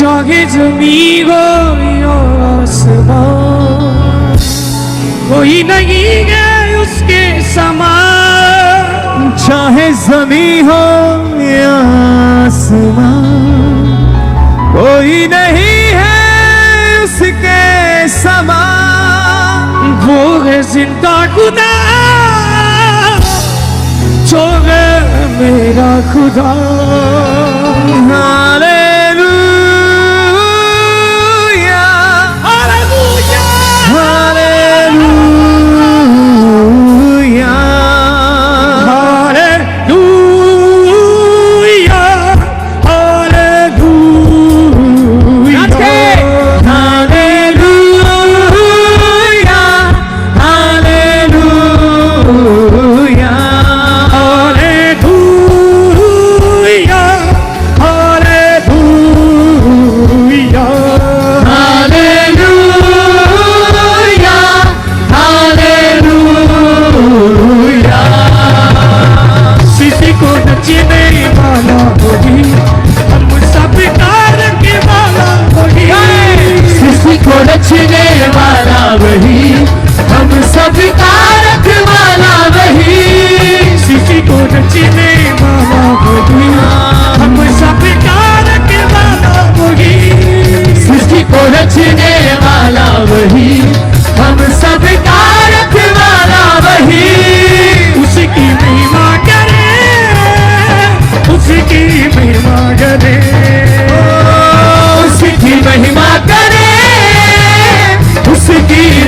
चाहे ज़मीन हो या आसमां, कोई नहीं है उसके समान। चाहे ज़मीन हो या आसमां, कोई नहीं है उसके समान। वो है जिंदा खुदा जो है मेरा खुदा।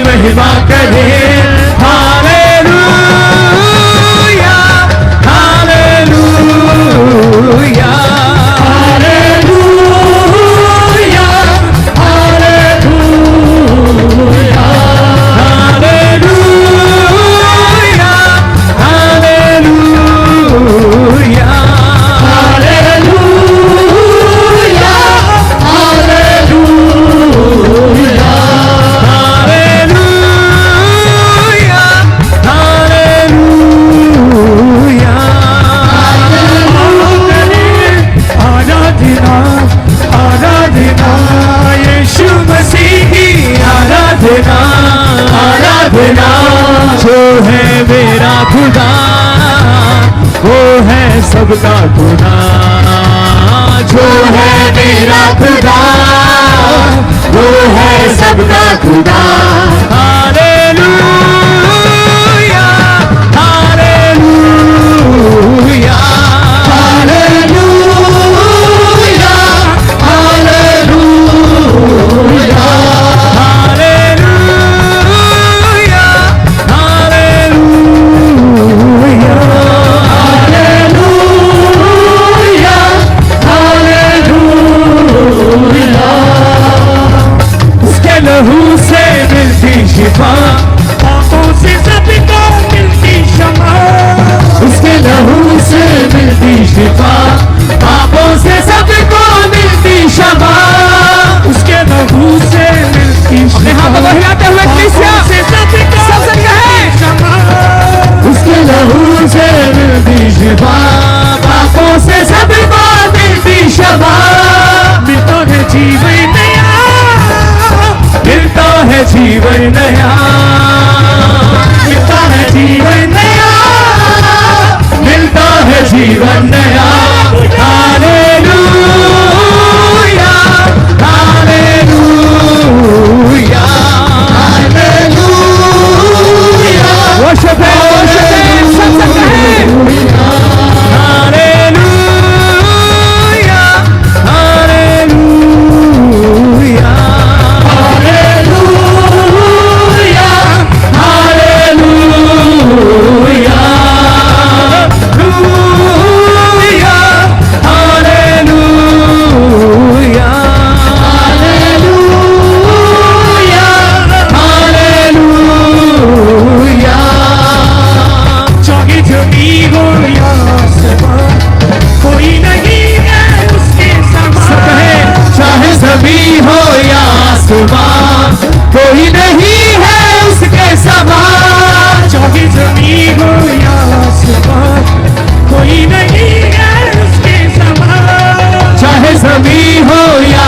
महिमा करे। Hallelujah hallelujah hallelujah hallelujah hallelujah hallelujah आराधना जो है मेरा खुदा वो है सबका खुदा। जो है मेरा खुदा वो है सबका खुदा। हालेलुया हालेलुया हालेलुया हालेलुया पापों से सबको मिलती क्षमा। उसके लहू से मिलती शिफा, पापों से सबको मिलती क्षमा। उसके लहू से मिलती अपने हाथों को हिलाते हुए कलीसिया से सबको सब संग कहे क्षमा। उसके लहू से मिलती शिफा, पापों से सबको मिलती क्षमा। मिलता है जीवन नया, मिलता है जीवन नया, मिलता है जीवन नया, मिलता है जीवन नया। हालेलुया हालेलुया हालेलुया वर्शिप है सब सकते हैं। हालेलुया हालेलुया कोई नहीं है उसके समान। चाहे ज़मीन हो या आसमान, कोई नहीं है उसके समान। चाहे ज़मीन हो या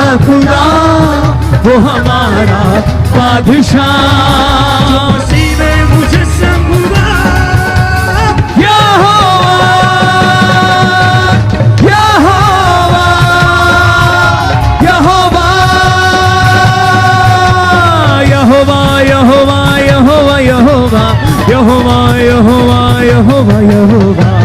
जिंदा खुदा वो हमारा बादशाह मसीह में मुजस्सम हुआ यहोवा यहोवा यहोवा यहोवा यहोवा यहोवा यहोवा यहोवा यहोवा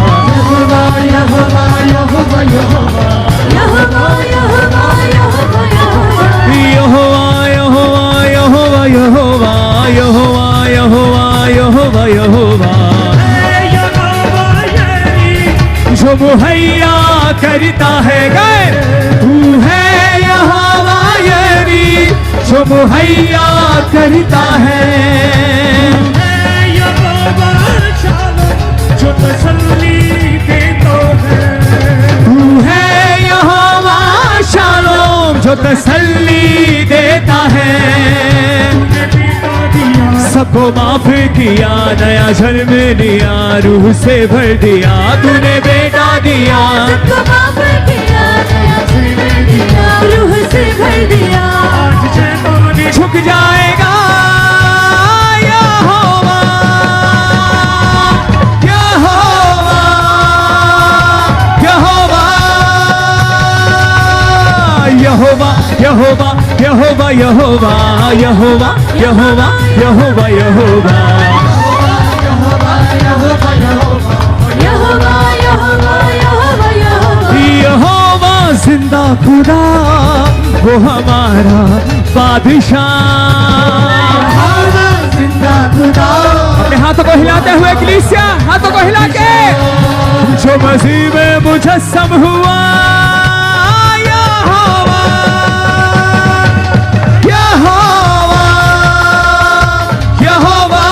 यहोवा यहोवा यहोवा यहोवा यहोवा यहोवा यहोवा जो मुहैया करता है गए तू है यहोवा यरी जो मुहैया करता है जो तसल्ली देता है तू है यहोवा शालोम जो तसल्ली देता है सबको माफ किया नया जन्म दिया रूह से भर दिया तूने बेटा दिया सबको माफ किया नया जन्म दिया रूह से भर दिया आज जैतानी झुक जाएगा यहोवा यहोवा यहोवा यहोवा यहोवा यहोवा यहोवा यहोवा यहोवा यहोवा यहोवा यहोवा जिंदा खुदा वो हमारा बादशाह जिंदा खुदा अपने हाथों को हिलाते हुए कलीसिया हाथों को हिला के जो मसीह में मुजस्सम हुआ यहोवा यहोवा यहोवा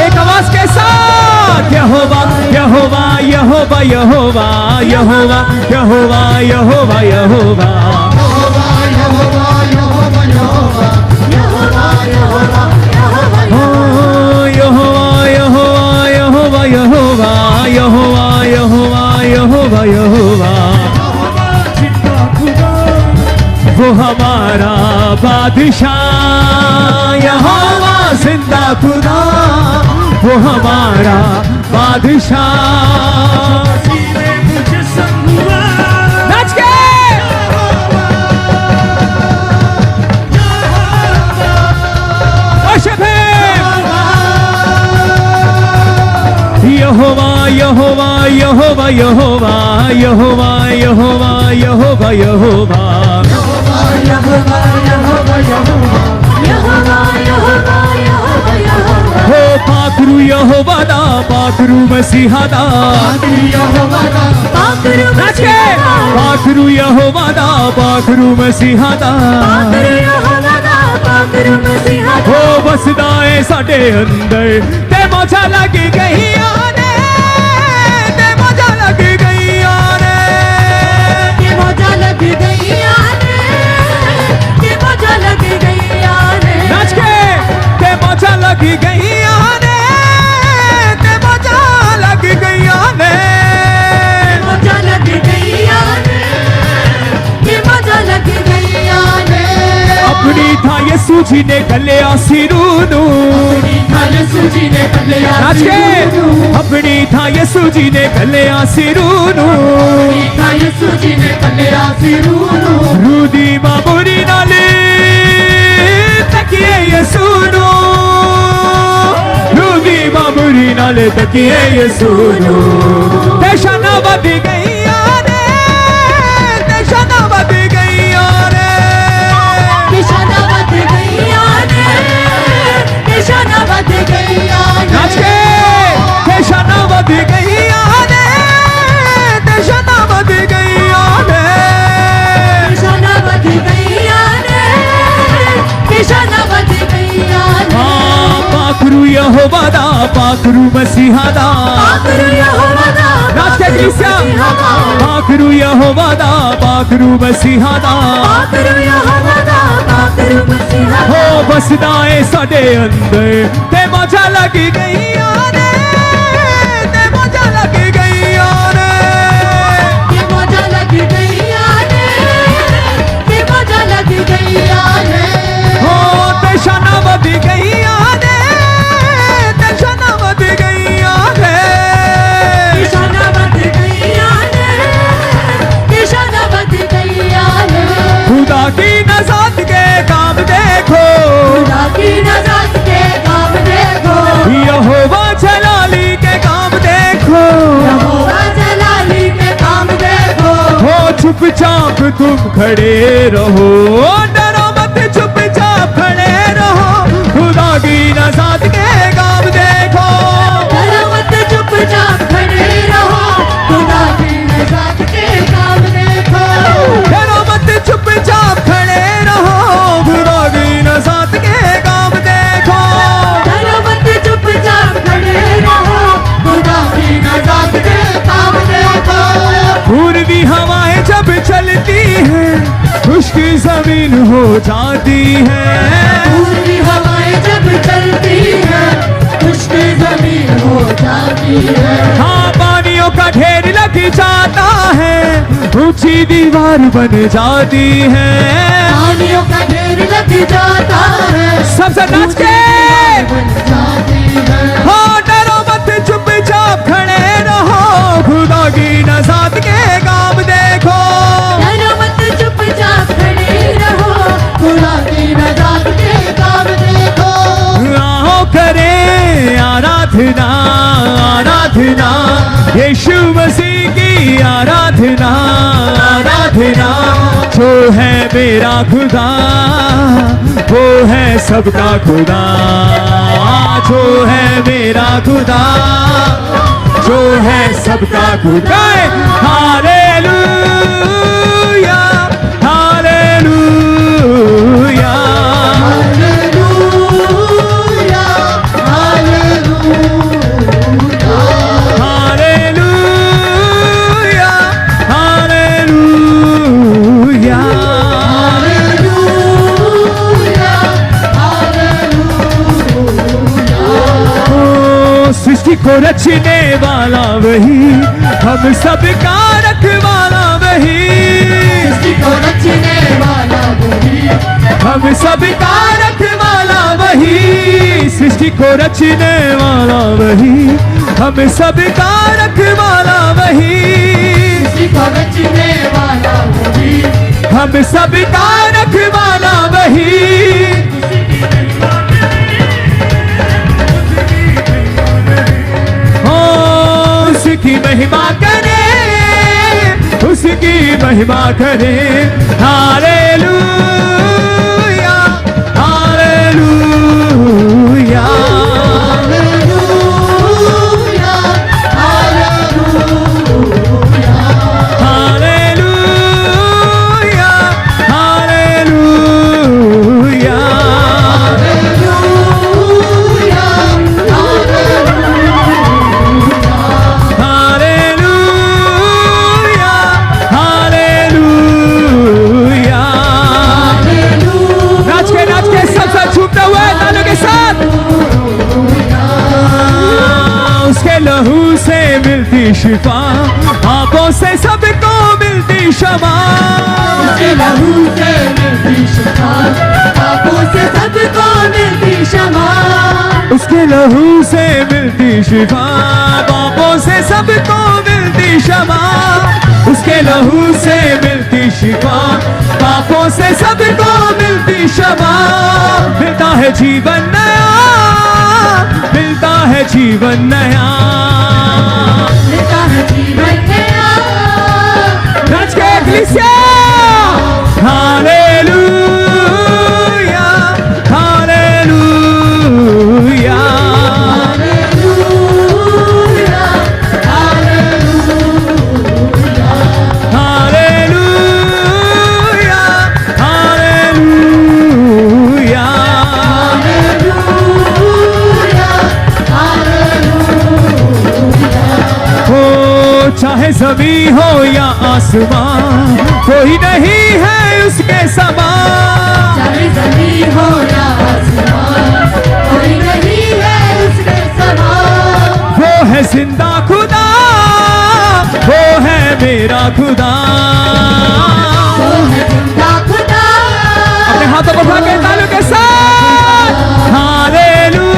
एक आवाज के साथ यहोवा यहोवा यहोवा यहोवा यहोवा यहोवा यहोवा यहोवा यहोवा यहोवा यहोवा यहोवा यहोवा यहोवा जिंदा खुदा वो हमारा बादशाह यहोवा जिंदा खुदा वो हमारा बादशाह मसीह में मुजस्सम हुआ नाच के वर्शिप यहोवा यहोवा यहोवा यहोवा यहोवा यहोवा यहोवा यहोवा हो पाखरू यहोवा दा पाखरू मसीहा दा नाच के पाखरू यहोवा दा पाखरू मसीहा दा हो बसदा है साडे अंदर ते मौजा लग गई आने ते मौजा लग गई आने नाच के ते मौजा लग गई आने ते मौजा लग गई आने अपनी था यसू जी ने गलिया सिरू नू नाच के अपनी था यसू जी ने गलिया सिरू नू रूदी बाबूरी नाले तकिए यसू नू रूदी बाबूरी नाले तकिए यसू नू तेशाना बद गई आने तेशाना बद गई आने नाच के तेशाना बद गई आने तेशाना बद गई आने हाँ पाखरू यहोवा दा पाखरू मसीहा दा नाच के कलीसिया पाखरू यहोवा दा पाखरू मसीहा दा हो बसदा है साडे अंदर ते मौजा लग गई आने ते मौजा लग गई आने तुम खड़े रहो, डरो मत चुपचाप खड़े रहो, खुदा की नज़ात के काम देखो। डरो मत चुपचाप खड़े रहो, खुदा की नज़ात के काम देखो। डरो मत चुपचाप खड़े रहो, खुदा की नज़ात के काम देखो। डरो मत चुपचाप खड़े रहो, खुदा की नज़ात के काम देखो। पूर्वी हवाएं जब चलती हैं, खुश्क जमीन हो जाती है। पूर्वी हवाएं जब चलती है, खुश्क जमीन हो जाती है। हाँ, पानियों का ढेर लग जाता है, ऊंची दीवार बन जाती है। पानियों का ढेर लग जाता है, सबसे नाच के बन जाती है। हाँ, डरो मत चुपचाप खड़े रहो, खुदा की नज़ात के काम देखो। डरो मत चुपचाप खड़े रहो, खुदा की नज़ात के काम देखो। आओ करें आराधना, आराधना यीशु मसीह की आराधना, आराधना। जो है मेरा खुदा वो है सबका खुदा, जो है मेरा खुदा जो है सबका खुदा। Hallelujah, hallelujah, hallelujah, hallelujah, hallelujah, hallelujah. ओ, सृष्टि को रचने वाला वही, हम सबका रखवाला वही। सृष्टि को रचने वाला वही, हम सबका रखवाला वही, सृष्टि को रचने वाला वही, हम सबका रखवाला वही। सृष्टि को रचने वाला वही, हम सबका रखवाला वही। हो, उसकी महिमा करे, उसकी महिमा करे। Hallelujah, hallelujah, hallelujah, hallelujah, hallelujah, hallelujah. Hallelujah, hallelujah. नाच के सब साथ झूमते हुए तालियों के साथ। उसके लहू से मिलती शिफा, पापों से सबको मिलती क्षमा। उसके लहू से मिलती शिफा, पापों से सबको मिलती क्षमा। उसके लहू से मिलती शिफा, पापों से सबको मिलती क्षमा। उसके लहू से मिलती शिफा, पापों से सबको मिलती क्षमा। मिलता है जीवन नया, मिलता है जीवन नया। मिलता है जीवन नया। नाच के इक्लेसिया। Hallelujah, hallelujah, hallelujah, hallelujah, hallelujah, hallelujah. हो, चाहे ज़मीं हो या आसमां, कोई नहीं है उसके समान। चाहे ज़मीन हो या आसमान, कोई नहीं है उसके समान। वो है जिंदा खुदा, वो है मेरा खुदा। वो है जिंदा खुदा। अपने हाथों को उठा के तालियों के साथ। Hallelujah,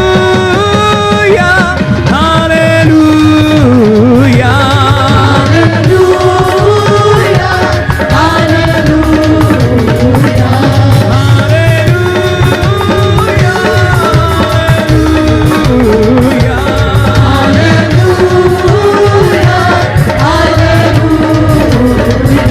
hallelujah, hallelujah, hallelujah, hallelujah, hallelujah, hallelujah.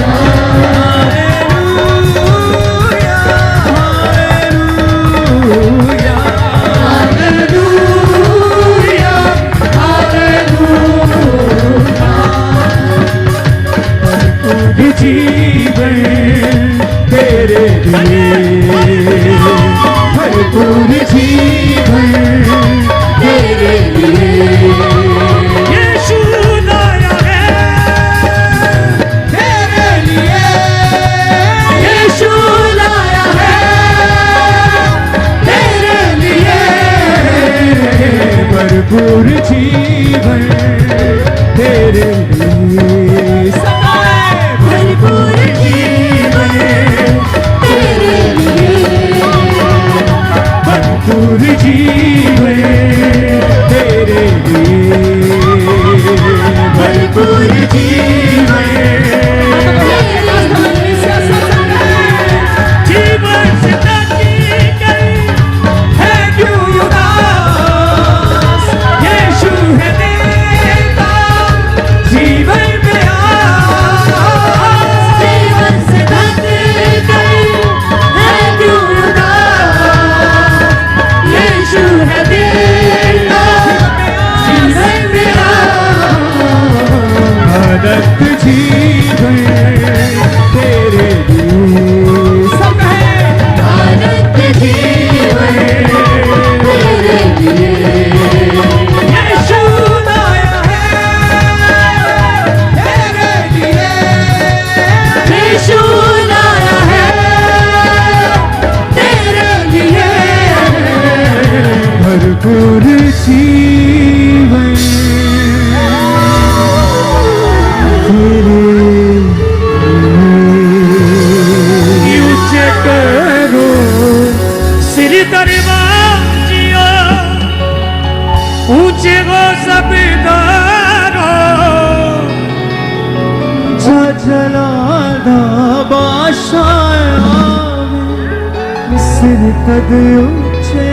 अनंत जीवन तेरे लिए सब है अनंत जीवन तेरे लिए यीशु आया है तेरे लिए यीशु आया है तेरे लिए भरपूर जीवन ऊंचे करो सिर दरवाजिया ऊंचे वो सब दारो जलादा बादशाह सिर कद ऊंचे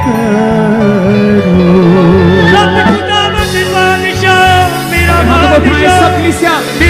करो रब खुदावंद बादशाह मेरा बादशाह